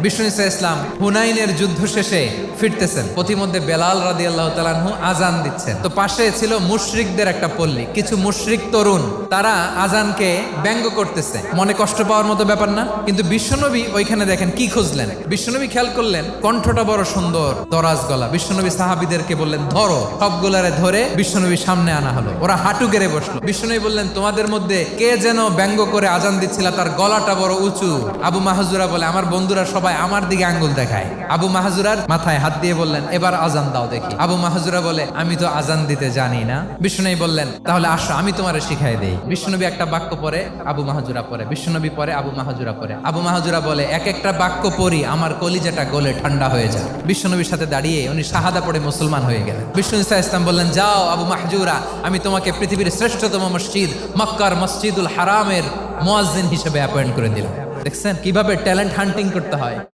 বিষ্ণু ইসা ইসলাম হুনাইনের যুদ্ধ শেষে ফিরতেছেন, পথিমধ্যে বেলাল রাদিয়াল্লাহু তাআলা আনহু আজান দিচ্ছেন। তো পাশে ছিল মুশরিকদের একটা পল্লী, কিছু মুশরিক তরুণ, তারা আজানকে ব্যঙ্গ করতেছে। মনে কষ্ট পাওয়ার মতো ব্যাপার না, কিন্তু বিশ্বনবী ওইখানে দেখেন কি খুঁজলেন। বিশ্বনবী খেয়াল করলেন কণ্ঠটা বড় সুন্দর, দরাজ গলা। বিশ্বনবী সাহাবীদেরকে বললেন ধরো, সবগুলারে ধরে বিশ্বনবী সামনে আনা হলো। ওরা হাঁটু গেড়ে বসলো। বিশ্বনবী বললেন তোমাদের মধ্যে কে যেন ব্যঙ্গ করে আজান দিচ্ছিল, তার গলাটা বড় উঁচু। আবু মাহজুরা বলে আমার বন্ধুরা সবাই আমার দিকে আঙ্গুল দেখায়। আবু মাহজুরার মাথায় হাত দিয়ে বললেন এবার আজান দাও দেখি। আবু মাহজুরা বলে আমি তো আজান দিতে জানি না। বিশ্বনবী বললেন তাহলে আসো আমি তোমারে শিখাই দেই। বিশ্বনবী একটা বাক্য পরে, আবু মাহজুরা পরে, বিশ্বনবী পরে, আবু মাহজুরা পরে। আবু মাহজুরা বলে এক একটা বাক্য পড়ি আমার কলিজাটা গলে ঠান্ডা হয়ে যায়। বিশ্বনবীর সাথে দাঁড়িয়ে উনি শাহাদা পড়ে মুসলমান হয়ে গেলেন। বিষ্ণু ইসা ইসলাম বললেন যাও আবু মাহজুরা, আমি তোমাকে পৃথিবীর শ্রেষ্ঠতম মসজিদ মক্কার মসজিদুল হারামের মুয়াজ্জিন হিসেবে অ্যাপয়েন্ট করে দিলাম। দেখছেন কিভাবে ট্যালেন্ট হান্টিং করতে হয়।